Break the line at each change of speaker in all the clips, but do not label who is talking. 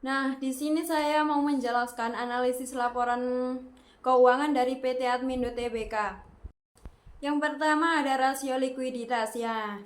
Nah, di sini saya mau menjelaskan analisis laporan keuangan dari PT Admindo Tbk. Yang pertama ada rasio likuiditas ya.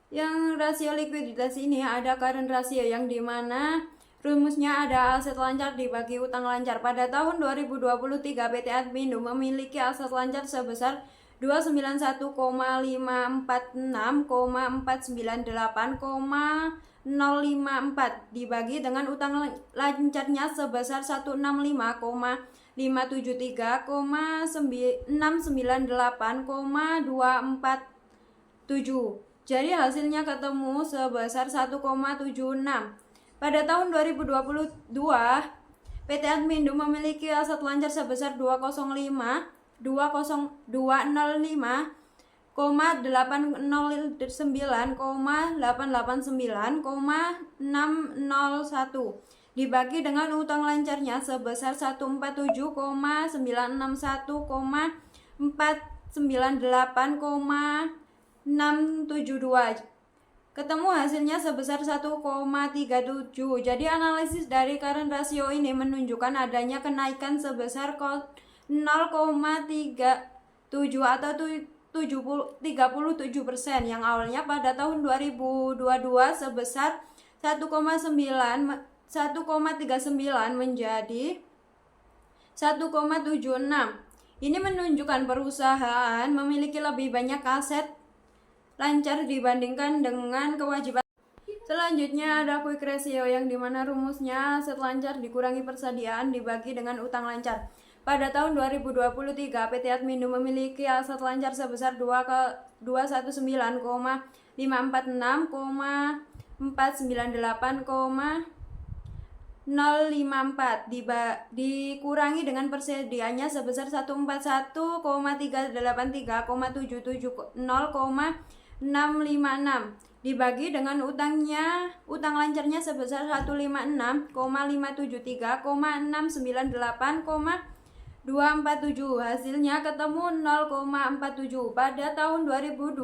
Yang rasio likuiditas ini ada current ratio yang dimana rumusnya ada aset lancar dibagi utang lancar. Pada tahun 2023 PT Admindo memiliki aset lancar sebesar 291,56,498,054 dibagi dengan utang lancarnya sebesar 165,573,698,247. Jadi hasilnya ketemu sebesar 1,76. Pada tahun 2022, PT Admindo memiliki aset lancar sebesar 209,889,601 dibagi dengan utang lancarnya sebesar 147,961,498,672. Ketemu hasilnya sebesar 1,37. Jadi analisis dari current ratio ini menunjukkan adanya kenaikan sebesar 0,37 atau 37% yang awalnya pada tahun 2022 sebesar 1,39 menjadi 1,76. Ini menunjukkan perusahaan memiliki lebih banyak aset lancar dibandingkan dengan kewajiban. Selanjutnya ada quick ratio yang dimana rumusnya aset lancar dikurangi persediaan dibagi dengan utang lancar. Pada tahun 2023 PT Admindo memiliki aset lancar sebesar 219,546,498,054 dikurangi dengan persediaannya sebesar 141,383,770,656 dibagi dengan utang lancarnya sebesar 156,573,698,247. Hasilnya ketemu 0,47. Pada tahun 2022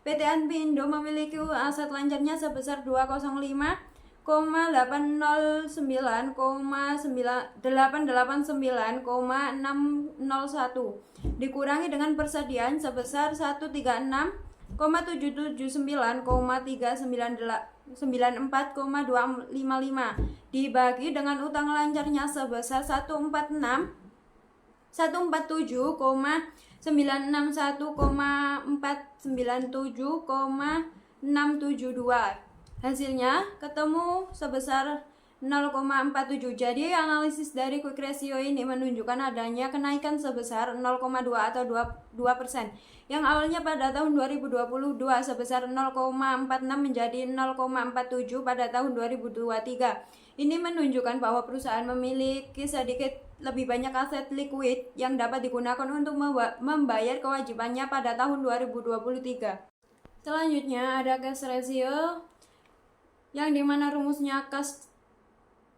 PT Admindo memiliki aset lancarnya sebesar 209,889,601 dikurangi dengan persediaan sebesar 136,779,394,255 dibagi dengan utang lancarnya sebesar 147,961,497,672. Hasilnya ketemu sebesar 0,47. Jadi analisis dari quick ratio ini menunjukkan adanya kenaikan sebesar 0,2 atau 2%. Yang awalnya pada tahun 2022 sebesar 0,46 menjadi 0,47 pada tahun 2023. Ini menunjukkan bahwa perusahaan memiliki sedikit lebih banyak aset liquid yang dapat digunakan untuk membayar kewajibannya pada tahun 2023. Selanjutnya ada cash ratio yang dimana rumusnya kas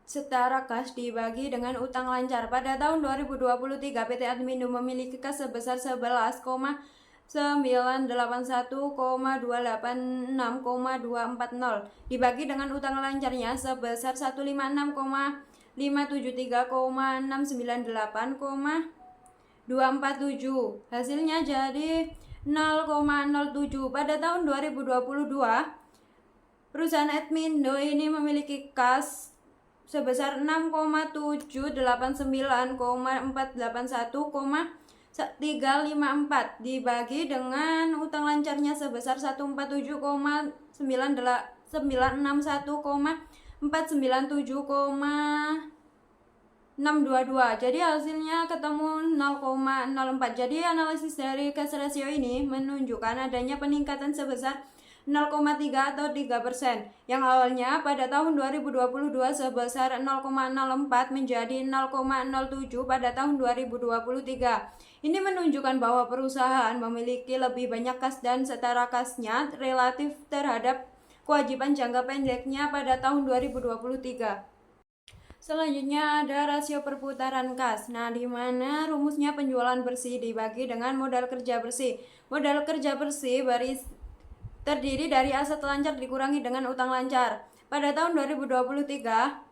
setara kas dibagi dengan utang lancar. Pada tahun 2023 PT Admindo memiliki kas sebesar 11,981,286,240 dibagi dengan utang lancarnya sebesar 156,573,698,247. Hasilnya jadi 0,07. Pada tahun 2022 perusahaan Admindo ini memiliki kas sebesar 6,789,481,354 dibagi dengan utang lancarnya sebesar 147,997,497,622. Jadi hasilnya ketemu 0,04. Jadi analisis dari cash ratio ini menunjukkan adanya peningkatan sebesar 0,3 atau 3%, yang awalnya pada tahun 2022 sebesar 0,04 menjadi 0,07 pada tahun 2023. Ini menunjukkan bahwa perusahaan memiliki lebih banyak kas dan setara kasnya relatif terhadap kewajiban jangka pendeknya pada tahun 2023. Selanjutnya ada rasio perputaran kas. Nah, di mana rumusnya penjualan bersih dibagi dengan modal kerja bersih. Modal kerja bersih terdiri dari aset lancar dikurangi dengan utang lancar. Pada tahun 2023,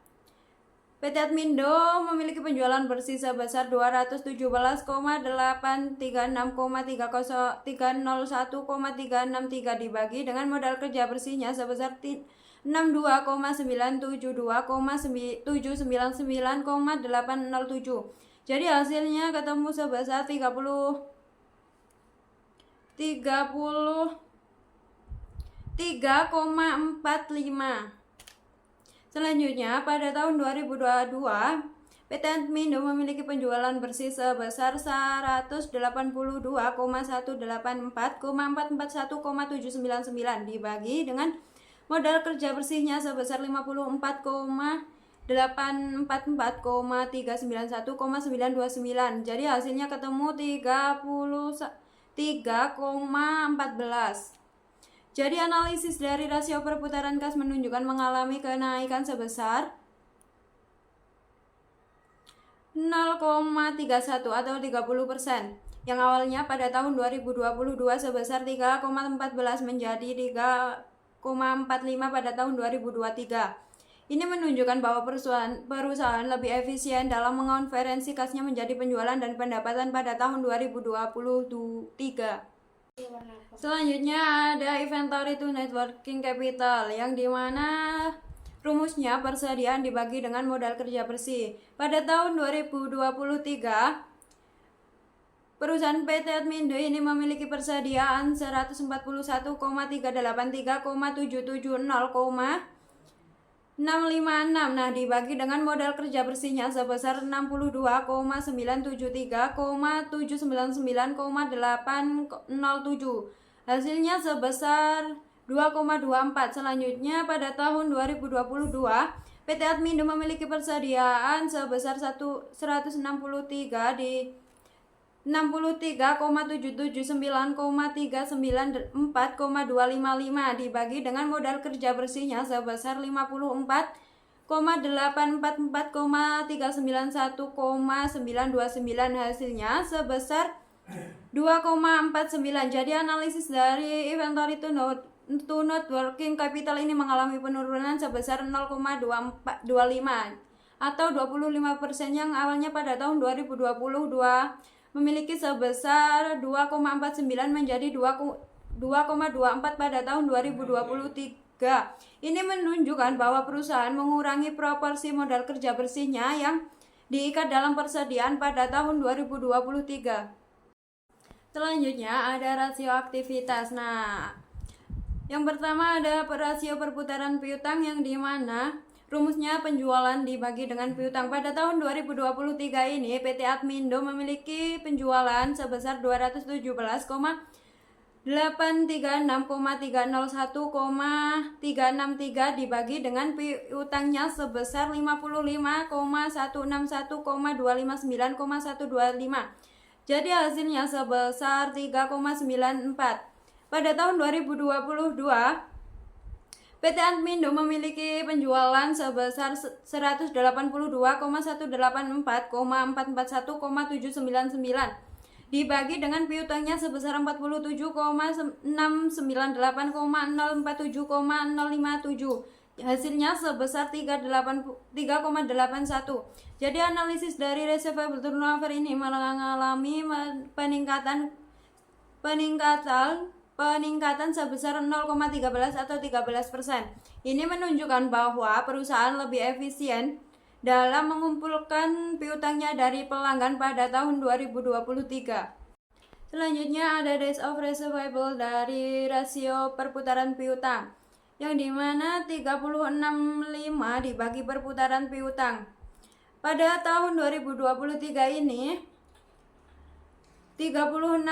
PT Admindo memiliki penjualan bersih sebesar 217,836,301,363 dibagi dengan modal kerja bersihnya sebesar 62,972,799,807. Jadi hasilnya ketemu sebesar 33,45. Selanjutnya, pada tahun 2022, PT Admindo memiliki penjualan bersih sebesar 182,184,441,799 dibagi dengan modal kerja bersihnya sebesar 54,844,391,929. Jadi hasilnya ketemu 33,14. Jadi analisis dari rasio perputaran kas menunjukkan mengalami kenaikan sebesar 0,31 atau 30%. Yang awalnya pada tahun 2022 sebesar 3,14 menjadi 3,45 pada tahun 2023. Ini menunjukkan bahwa perusahaan lebih efisien dalam mengonversi kasnya menjadi penjualan dan pendapatan pada tahun 2023. Selanjutnya ada inventory to net working capital, yang dimana rumusnya persediaan dibagi dengan modal kerja bersih. Pada tahun 2023, perusahaan PT Admindo ini memiliki persediaan 141,383,770,656. Nah, dibagi dengan modal kerja bersihnya sebesar 62,973,799,807. Hasilnya sebesar 2,24. Selanjutnya, pada tahun 2022, PT Admindo memiliki persediaan sebesar 163 di 63,779,394,255 dibagi dengan modal kerja bersihnya sebesar 54,844,391,929. Hasilnya sebesar 2,49. Jadi analisis dari inventory to net working capital ini mengalami penurunan sebesar 0,25 atau 25%, yang awalnya pada tahun 2022 memiliki sebesar 2,49 menjadi 2,24 pada tahun 2023. Ini menunjukkan bahwa perusahaan mengurangi proporsi modal kerja bersihnya yang diikat dalam persediaan pada tahun 2023. Selanjutnya ada rasio aktivitas. Nah, yang pertama ada rasio perputaran piutang, yang dimana rumusnya penjualan dibagi dengan piutang. Pada tahun 2023 ini PT Admindo memiliki penjualan sebesar 217,836,301,363 dibagi dengan piutangnya sebesar 55,161,259,125. Jadi hasilnya sebesar 3,94. Pada tahun 2022, PT Admindo memiliki penjualan sebesar 184,184,441,799 dibagi dengan piutangnya sebesar 47,698,047,057. Hasilnya sebesar 3,81. Jadi analisis dari receivable turnover ini mengalami peningkatan sebesar 0,13 atau 13%. Ini menunjukkan bahwa perusahaan lebih efisien dalam mengumpulkan piutangnya dari pelanggan pada tahun 2023. Selanjutnya ada days of receivable dari rasio perputaran piutang, yang dimana 36,5 dibagi perputaran piutang. Pada tahun 2023 ini 36,5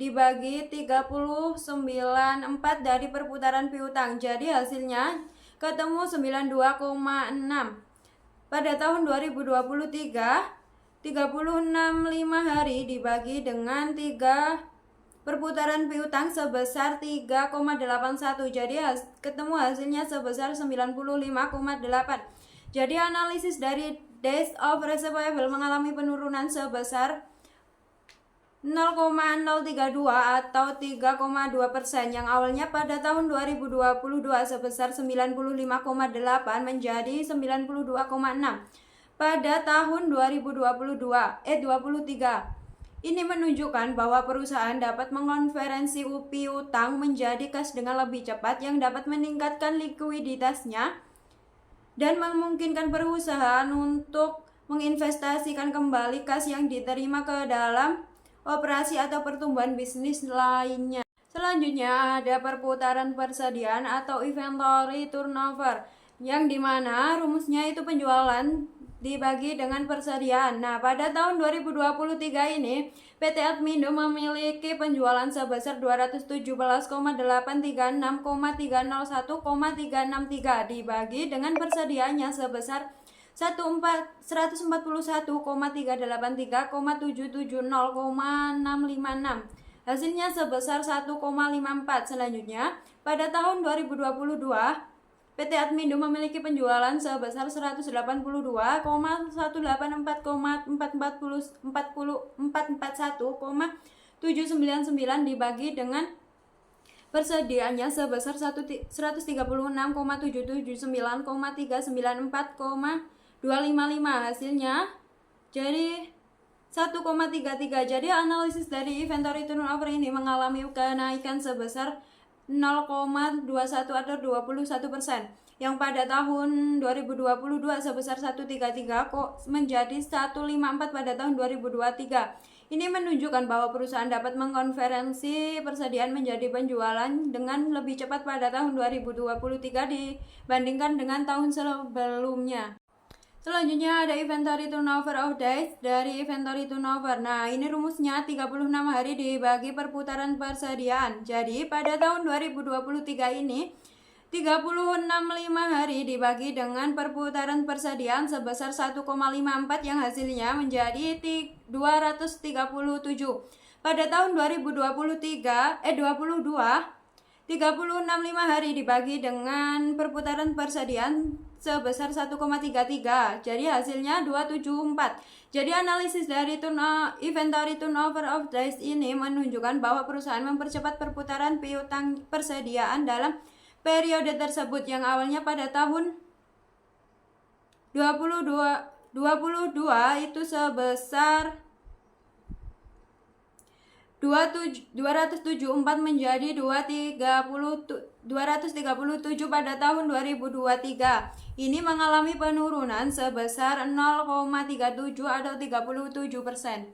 dibagi 39,4 dari perputaran piutang. Jadi hasilnya ketemu 92,6. Pada tahun 2023, 36,5 hari dibagi dengan 3 perputaran piutang sebesar 3,81. Jadi ketemu hasilnya sebesar 95,8. Jadi analisis dari days of receivable mengalami penurunan sebesar 0,032 atau 3,2% yang awalnya pada tahun 2022 sebesar 95,8 menjadi 92,6 pada tahun 2023. Ini menunjukkan bahwa perusahaan dapat mengonversi piutang menjadi kas dengan lebih cepat yang dapat meningkatkan likuiditasnya dan memungkinkan perusahaan untuk menginvestasikan kembali kas yang diterima ke dalam operasi atau pertumbuhan bisnis lainnya. Selanjutnya ada perputaran persediaan atau inventory turnover, yang dimana rumusnya itu penjualan dibagi dengan persediaan. Nah, pada tahun 2023 ini, PT Admindo memiliki penjualan sebesar 217,836,301,363 dibagi dengan persediaannya sebesar 141,383,770,656. Hasilnya sebesar 1,54. Selanjutnya, pada tahun 2022, PT Admindo memiliki penjualan sebesar 182,184,441,799 dibagi dengan persediaannya sebesar 136,779,394,255. Hasilnya jadi 1,33. Jadi analisis dari inventory turnover ini mengalami kenaikan sebesar 0,21 atau 21%, yang pada tahun 2022 sebesar 133 kok menjadi 154 pada tahun 2023. Ini menunjukkan bahwa perusahaan dapat mengkonversi persediaan menjadi penjualan dengan lebih cepat pada tahun 2023 dibandingkan dengan tahun sebelumnya. Selanjutnya ada inventory turnover of days dari inventory turnover. Nah, ini rumusnya 36 hari dibagi perputaran persediaan. Jadi, pada tahun 2023 ini 36,5 hari dibagi dengan perputaran persediaan sebesar 1,54 yang hasilnya menjadi 237. Pada tahun 2023 36,5 hari dibagi dengan perputaran persediaan sebesar 1,33. Jadi hasilnya 274. Jadi analisis dari inventory turnover of days ini menunjukkan bahwa perusahaan mempercepat perputaran piutang persediaan dalam periode tersebut yang awalnya pada tahun 2022 itu sebesar 274 menjadi 237 pada tahun 2023. Ini mengalami penurunan sebesar 0,37 atau 37%.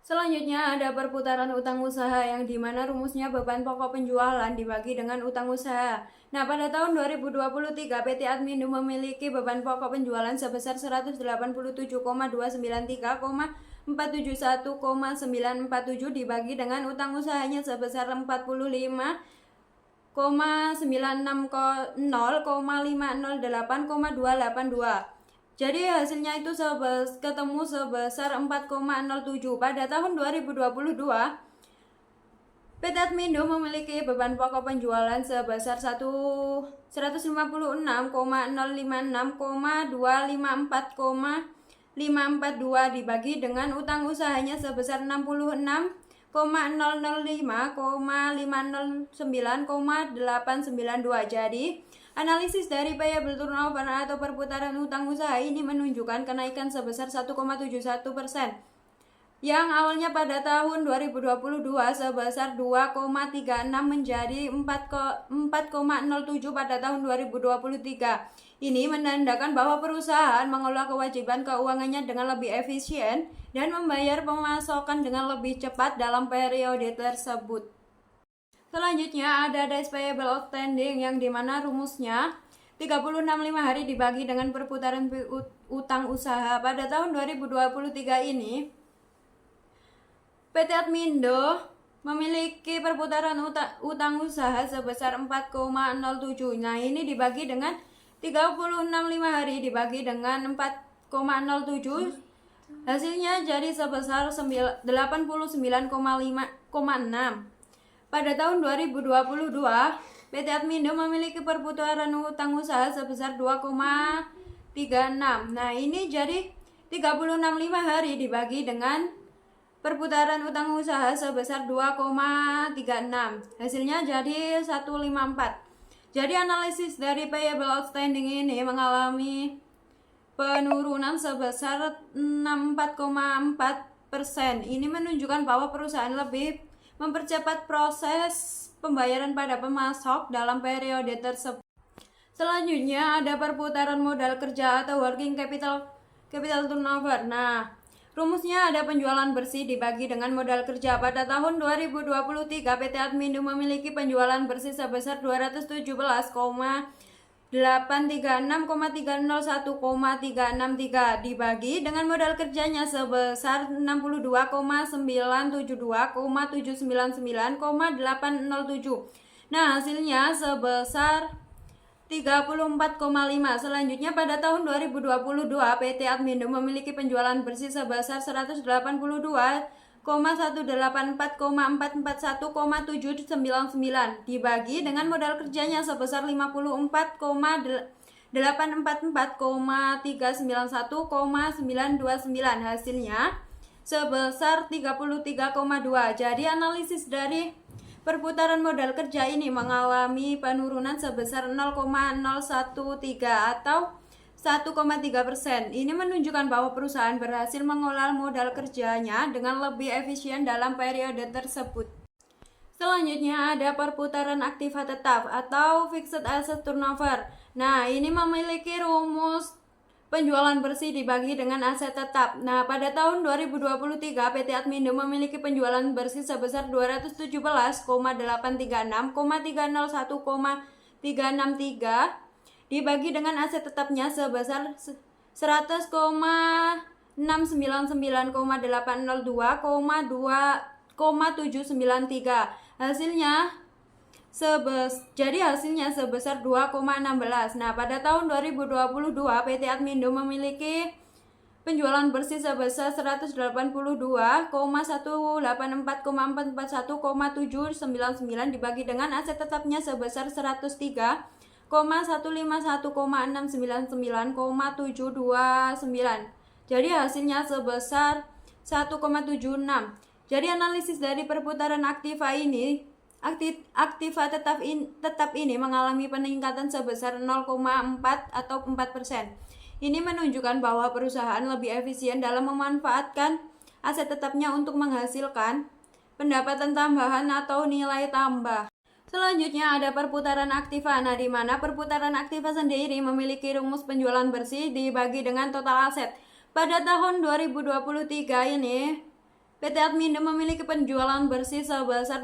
Selanjutnya ada perputaran utang usaha, yang dimana rumusnya beban pokok penjualan dibagi dengan utang usaha. Nah, pada tahun 2023 PT Admindo memiliki beban pokok penjualan sebesar 187,293,471,947 dibagi dengan utang usahanya sebesar 45,900,508,282. Jadi hasilnya itu ketemu sebesar 4,07. Pada tahun 2022, PT Admindo memiliki beban pokok penjualan sebesar 156,056,254,542 dibagi dengan utang usahanya sebesar 66,005,509,892. Jadi analisis dari payable turnover atau perputaran utang usaha ini menunjukkan kenaikan sebesar 1,71%, yang awalnya pada tahun 2022 sebesar 2,36 menjadi 4,07 pada tahun 2023. Ini menandakan bahwa perusahaan mengelola kewajiban keuangannya dengan lebih efisien dan membayar pemasokan dengan lebih cepat dalam periode tersebut. Selanjutnya ada days payable outstanding, yang dimana rumusnya 36,5 hari dibagi dengan perputaran utang usaha. Pada tahun 2023 ini PT Admindo memiliki perputaran utang usaha sebesar 4,07. Nah, ini dibagi dengan 36,5 hari dibagi dengan 4,07. Hasilnya jadi sebesar 89,6. Pada tahun 2022, PT Admindo memiliki perputaran utang usaha sebesar 2,36. Nah, ini jadi 36,5 hari dibagi dengan perputaran utang usaha sebesar 2,36. Hasilnya jadi 154. Jadi analisis dari payable outstanding ini mengalami penurunan sebesar 64,4%. Ini menunjukkan bahwa perusahaan lebih mempercepat proses pembayaran pada pemasok dalam periode tersebut. Selanjutnya ada perputaran modal kerja atau working capital turnover. Nah, rumusnya ada penjualan bersih dibagi dengan modal kerja. Pada tahun 2023 PT Admindo memiliki penjualan bersih sebesar 217,836,301,363 dibagi dengan modal kerjanya sebesar 62,972,799,807. Nah, hasilnya sebesar 34,5. Selanjutnya pada tahun 2022 PT Admindo memiliki penjualan bersih sebesar 182,184,441,799 dibagi dengan modal kerjanya sebesar 54,844,391,929. Hasilnya sebesar 33,2. Jadi analisis dari perputaran modal kerja ini mengalami penurunan sebesar 0,013 atau 1,3%. Ini menunjukkan bahwa perusahaan berhasil mengolah modal kerjanya dengan lebih efisien dalam periode tersebut. Selanjutnya ada perputaran aktiva tetap atau fixed asset turnover. Nah, ini memiliki rumus penjualan bersih dibagi dengan aset tetap. Nah, pada tahun 2023 PT Admindo memiliki penjualan bersih sebesar 217,836,301,363 dibagi dengan aset tetapnya sebesar 100,99802,793. Jadi hasilnya sebesar 2,16. Nah, pada tahun 2022 PT Admindo memiliki penjualan bersih sebesar 180,184,441,799 dibagi dengan aset tetapnya sebesar 103,151,699,729. Jadi hasilnya sebesar 1,76. Jadi analisis dari perputaran aktiva tetap ini mengalami peningkatan sebesar 0,4 atau 4%. Ini menunjukkan bahwa perusahaan lebih efisien dalam memanfaatkan aset tetapnya untuk menghasilkan pendapatan tambahan atau nilai tambah. Selanjutnya ada perputaran aktiva. Nah, di mana perputaran aktiva sendiri memiliki rumus penjualan bersih dibagi dengan total aset. Pada tahun 2023 ini PT Admindo memiliki penjualan bersih sebesar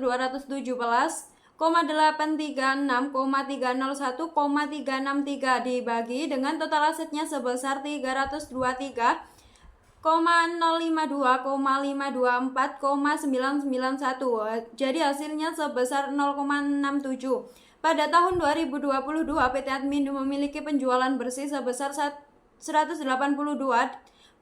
217,836,301,363 dibagi dengan total asetnya sebesar 302,052,524,991. Jadi hasilnya sebesar 0,67. Pada tahun 2022 PT Admindo memiliki penjualan bersih sebesar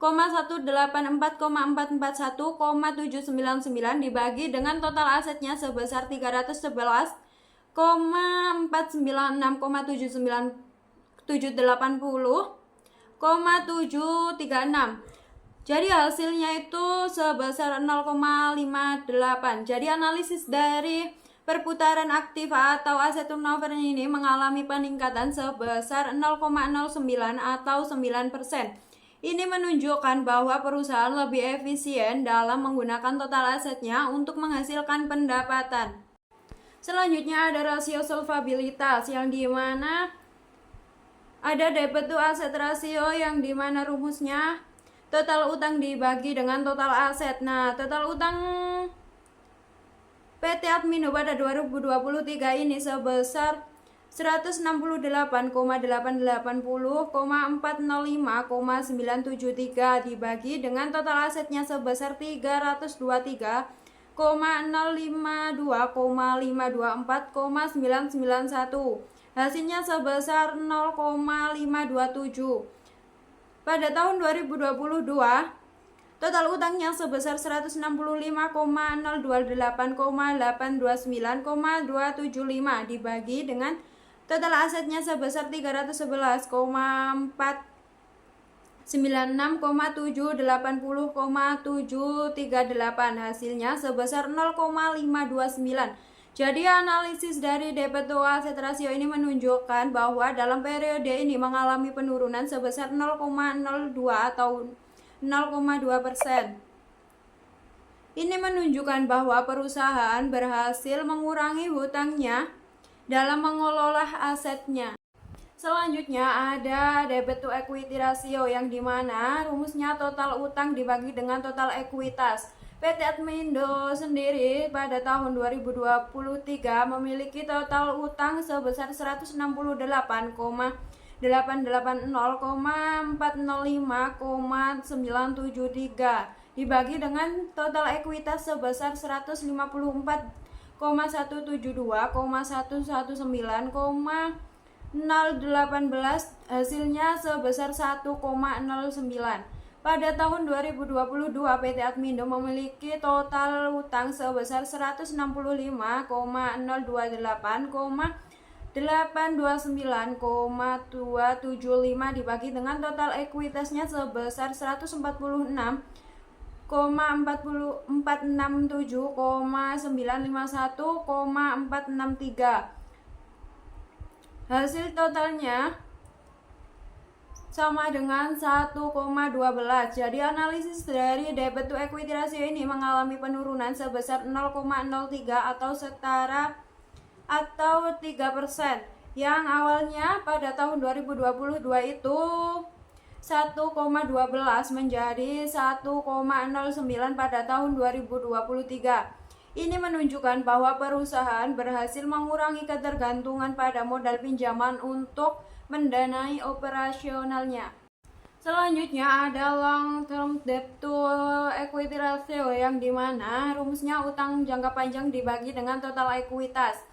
184,441,799 dibagi dengan total asetnya sebesar 311,499,780,736. Jadi hasilnya itu sebesar 0,58. Jadi analisis dari perputaran aktiva atau aset turnover ini mengalami peningkatan sebesar 0,09 atau 9%. Ini menunjukkan bahwa perusahaan lebih efisien dalam menggunakan total asetnya untuk menghasilkan pendapatan. Selanjutnya ada rasio solvabilitas yang dimana ada debt to asset ratio yang dimana rumusnya total utang dibagi dengan total aset. Nah, total utang PT Admindo pada 2023 ini sebesar 168,880,405,973 dibagi dengan total asetnya sebesar 302,052,524,991. Hasilnya sebesar 0,527. Pada tahun 2022 total utangnya sebesar 165,028,829,275 dibagi dengan total asetnya sebesar 311,419 96,7, 80,738. Hasilnya sebesar 0,529. Jadi analisis dari debt to asset ratio ini menunjukkan bahwa dalam periode ini mengalami penurunan sebesar 0,02 atau 0,2%. Ini menunjukkan bahwa perusahaan berhasil mengurangi hutangnya dalam mengelola asetnya. Selanjutnya ada debt to equity ratio yang dimana rumusnya total utang dibagi dengan total ekuitas. PT Admindo sendiri pada tahun 2023 memiliki total utang sebesar 168,880,405,973 dibagi dengan total ekuitas sebesar 154,172,119,018, hasilnya sebesar 1,09. Pada tahun 2022 PT Admindo memiliki total utang sebesar 165,028,829,275 dibagi dengan total ekuitasnya sebesar 146,467,951,463. Hasil totalnya sama dengan 1,12. Jadi analisis dari debt to equity ratio ini mengalami penurunan sebesar 0,03 atau setara atau 3%. Yang awalnya pada tahun 2022 itu 1,12 menjadi 1,09 pada tahun 2023. Ini menunjukkan bahwa perusahaan berhasil mengurangi ketergantungan pada modal pinjaman untuk mendanai operasionalnya. Selanjutnya ada long term debt to equity ratio yang dimana rumusnya utang jangka panjang dibagi dengan total ekuitas.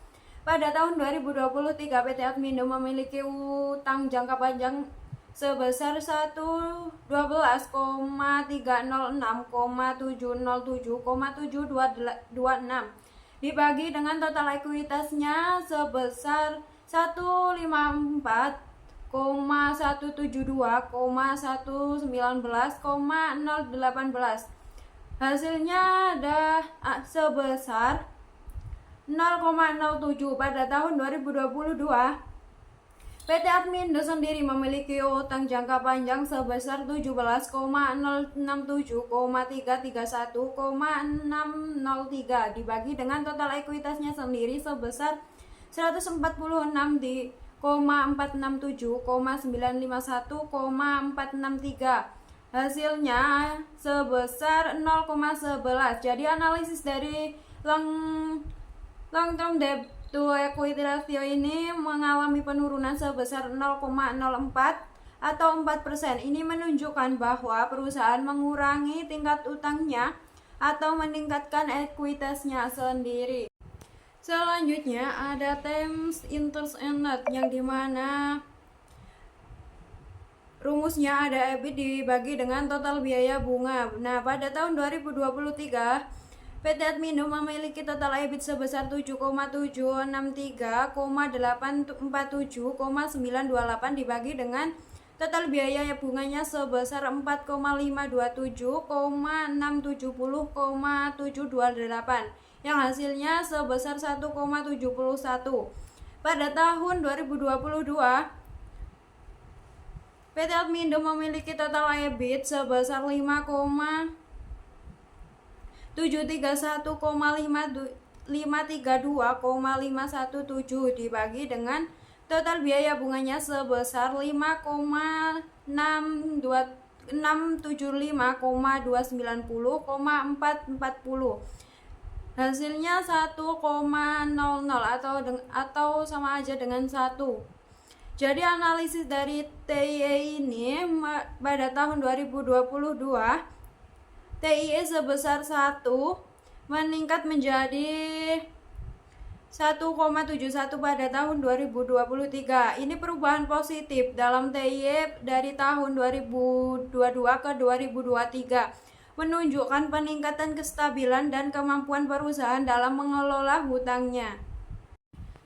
Pada tahun 2023 PT Admindo memiliki utang jangka panjang sebesar 112,306,707,726 dibagi dengan total ekuitasnya sebesar 154,172,119,018. Hasilnya ada sebesar 0,07. Pada tahun 2022 PT Admindo sendiri memiliki utang jangka panjang sebesar 17,067,331,603 dibagi dengan total ekuitasnya sendiri sebesar 146,467,951,463. Hasilnya sebesar 0,11. Jadi analisis dari long term debt to equity ratio ini mengalami penurunan sebesar 0,04 atau 4%. Ini menunjukkan bahwa perusahaan mengurangi tingkat utangnya atau meningkatkan ekuitasnya sendiri. Selanjutnya ada terms interest and net yang dimana rumusnya ada EBIT dibagi dengan total biaya bunga. Nah, pada tahun 2023 PT Admindo memiliki total EBIT sebesar 7,763,847,928 dibagi dengan total biaya bunganya sebesar 4,527,670,728 yang hasilnya sebesar 1,71. Pada tahun 2022 PT Admindo memiliki total EBIT sebesar 5,731,532,517 dibagi dengan total biaya bunganya sebesar 5,675,290,440. Hasilnya 1,00 atau sama aja dengan 1. Jadi analisis dari TIE ini pada tahun 2022 TIE sebesar 1 meningkat menjadi 1,71 pada tahun 2023. Ini perubahan positif dalam TIE dari tahun 2022 ke 2023, menunjukkan peningkatan kestabilan dan kemampuan perusahaan dalam mengelola hutangnya.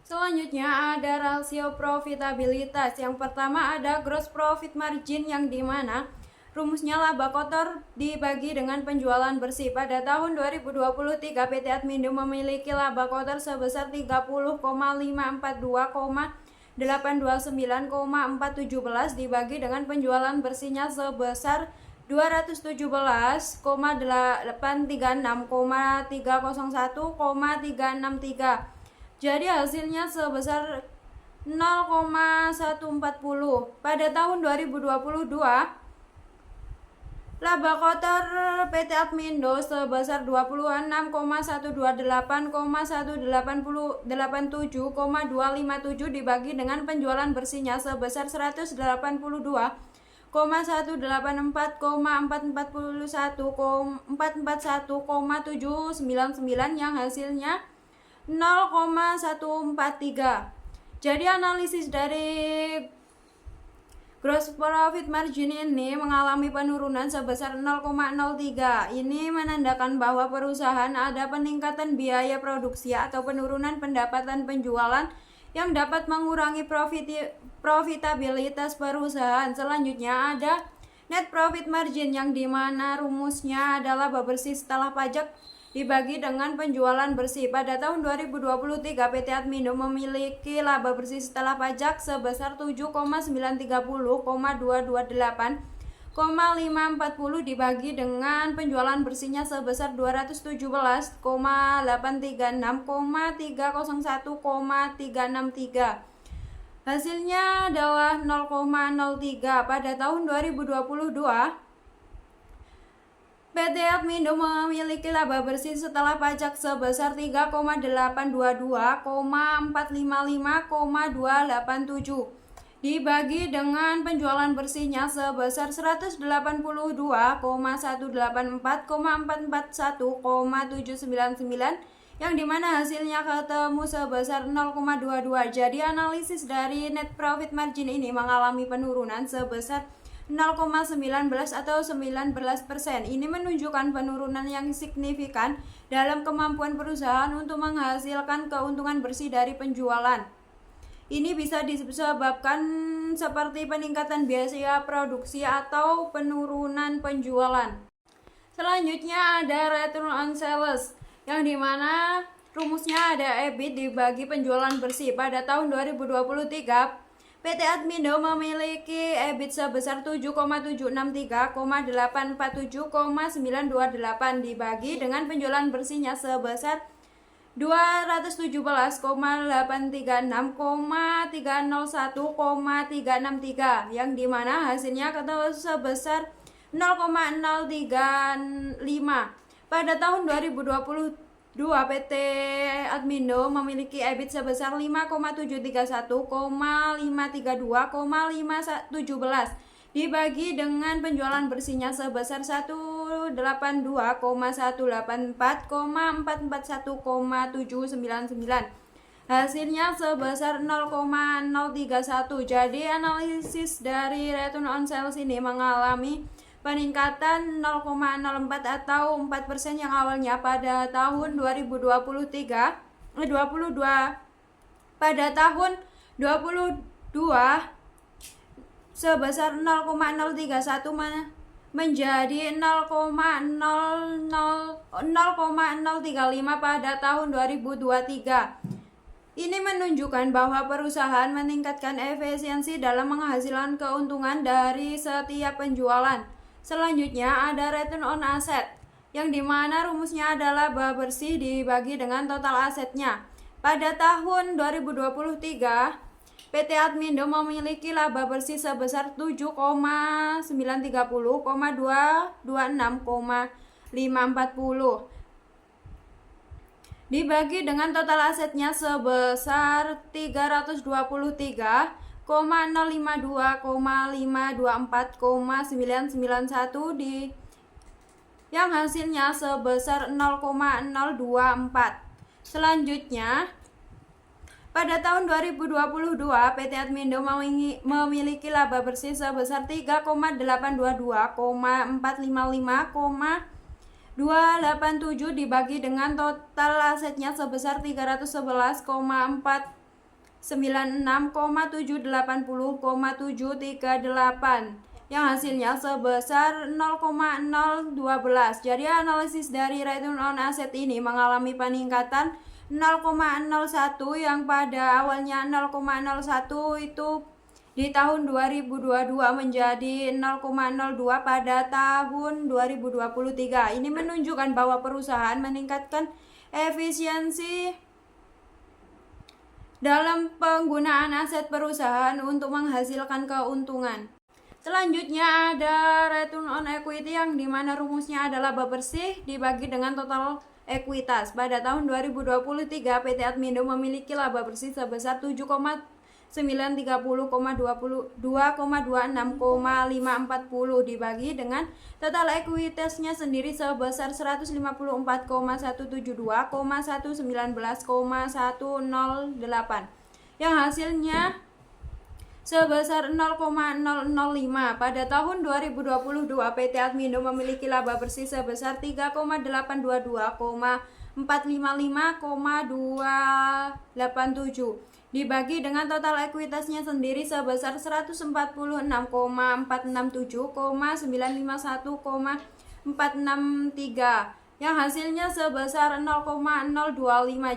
Selanjutnya ada rasio profitabilitas. Yang pertama ada gross profit margin yang dimana Rumusnya laba kotor dibagi dengan penjualan bersih. Pada tahun 2023 PT Admindo memiliki laba kotor sebesar 30,542,829,417 dibagi dengan penjualan bersihnya sebesar 217,836,301,363. Jadi hasilnya sebesar 0,140. Pada tahun 2022 laba kotor PT Admindo sebesar 26,128,187,257 dibagi dengan penjualan bersihnya sebesar 182,184,441,799 yang hasilnya 0,143. Jadi analisis dari gross profit margin ini mengalami penurunan sebesar 0,03. Ini menandakan bahwa perusahaan ada peningkatan biaya produksi atau penurunan pendapatan penjualan yang dapat mengurangi profitabilitas perusahaan. Selanjutnya ada net profit margin yang dimana rumusnya adalah laba bersih setelah pajak dibagi dengan penjualan bersih. Pada tahun 2023 PT Admindo memiliki laba bersih setelah pajak sebesar 7,9320,228,540 dibagi dengan penjualan bersihnya sebesar 217,836,301,363. Hasilnya adalah 0,03. Pada tahun 2022 PT Admindo memiliki laba bersih setelah pajak sebesar 3,822,455,287 dibagi dengan penjualan bersihnya sebesar 184,441,799 yang dimana hasilnya ketemu sebesar 0,22. Jadi analisis dari net profit margin ini mengalami penurunan sebesar 0,19 atau 19%. Ini menunjukkan penurunan yang signifikan dalam kemampuan perusahaan untuk menghasilkan keuntungan bersih dari penjualan. Ini bisa disebabkan seperti peningkatan biaya produksi atau penurunan penjualan. Selanjutnya ada return on sales yang dimana rumusnya ada EBIT dibagi penjualan bersih. Pada tahun 2023 PT Admindo memiliki EBIT sebesar 7,763,847,928 dibagi dengan penjualan bersihnya sebesar 217,836,301,363 yang dimana hasilnya ketemu sebesar 0,035. Pada tahun 2022 PT Admindo memiliki EBIT sebesar 5,731,532,517 dibagi dengan penjualan bersihnya sebesar 182,184,441,799. Hasilnya sebesar 0,031. Jadi analisis dari return on sales ini mengalami peningkatan 0,04 atau 4% yang awalnya pada tahun 2023 pada tahun 22 sebesar 0,031 menjadi 0,035 pada tahun 2023. Ini menunjukkan bahwa perusahaan meningkatkan efisiensi dalam menghasilkan keuntungan dari setiap penjualan. Selanjutnya ada return on asset yang dimana rumusnya adalah laba bersih dibagi dengan total asetnya. Pada tahun 2023 PT Admindo memiliki laba bersih sebesar 7,930,226,540 dibagi dengan total asetnya sebesar 323,052,524,991 yang hasilnya sebesar 0,024. Selanjutnya pada tahun 2022 PT Admindo memiliki laba bersih sebesar 3,822,455,287 dibagi dengan total asetnya sebesar 311,496,780,738 yang hasilnya sebesar 0,012. Jadi analisis dari return on asset ini mengalami peningkatan 0,01 yang pada awalnya 0,01 itu di tahun 2022 menjadi 0,02 pada tahun 2023. Ini menunjukkan bahwa perusahaan meningkatkan efisiensi dalam penggunaan aset perusahaan untuk menghasilkan keuntungan. Selanjutnya ada return on equity yang dimana rumusnya adalah laba bersih dibagi dengan total ekuitas. Pada tahun 2023 PT Admindo memiliki laba bersih sebesar 7,930,226,540 dibagi dengan total ekuitasnya sendiri sebesar 152,172,119,108 yang hasilnya sebesar 0,005. Pada tahun 2022 PT Admindo memiliki laba bersih sebesar 3,822,455,287 dibagi dengan total ekuitasnya sendiri sebesar 146,467,951,463 yang hasilnya sebesar 0,025.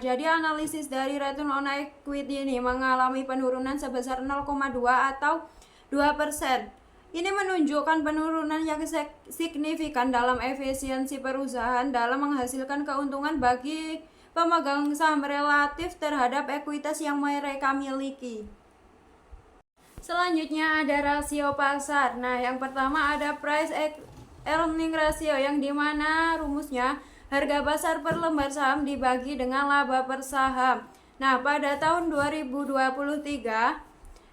Jadi analisis dari return on equity ini mengalami penurunan sebesar 0,2 atau 2%. Ini menunjukkan penurunan yang signifikan dalam efisiensi perusahaan dalam menghasilkan keuntungan bagi pemegang saham relatif terhadap ekuitas yang mereka miliki. Selanjutnya ada rasio pasar. Nah, yang pertama ada price earning ratio yang dimana rumusnya harga pasar per lembar saham dibagi dengan laba per saham. Nah, pada tahun 2023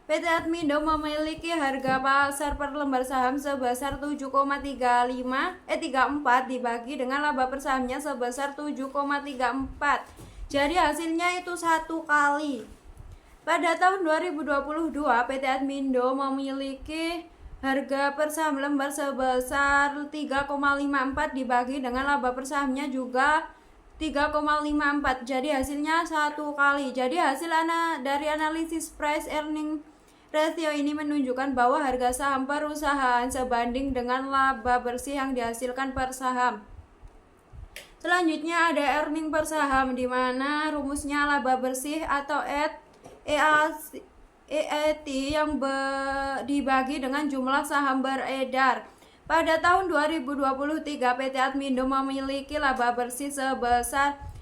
PT Admindo memiliki harga pasar per lembar saham sebesar 7,34 dibagi dengan laba per sahamnya sebesar 7,34. Jadi hasilnya itu 1 kali. Pada tahun 2022 PT Admindo memiliki harga per saham lembar sebesar 3,54 dibagi dengan laba per sahamnya juga 3,54. Jadi hasilnya 1 kali. Jadi hasil dari analisis price earning ratio ini menunjukkan bahwa harga saham perusahaan sebanding dengan laba bersih yang dihasilkan per saham. Selanjutnya ada earning per saham di mana rumusnya laba bersih atau EAT yang dibagi dengan jumlah saham beredar. Pada tahun 2023 PT Admindo memiliki laba bersih sebesar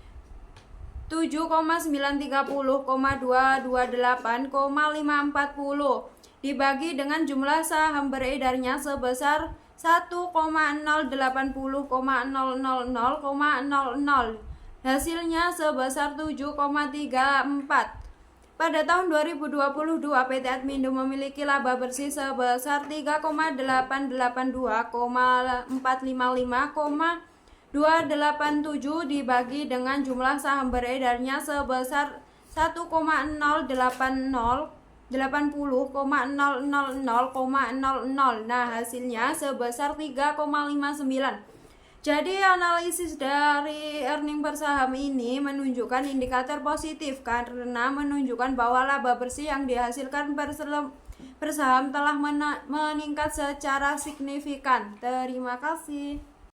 7,930,228,540 dibagi dengan jumlah saham beredarnya sebesar 1,080,000,00. Hasilnya sebesar 7,34. Pada tahun 2022 PT Admindo memiliki laba bersih sebesar 3,882,455,287 dibagi dengan jumlah saham beredarnya sebesar 1,080,000,00. Nah, hasilnya sebesar 3,59. Jadi analisis dari earning per saham ini menunjukkan indikator positif karena menunjukkan bahwa laba bersih yang dihasilkan per saham telah meningkat secara signifikan. Terima kasih.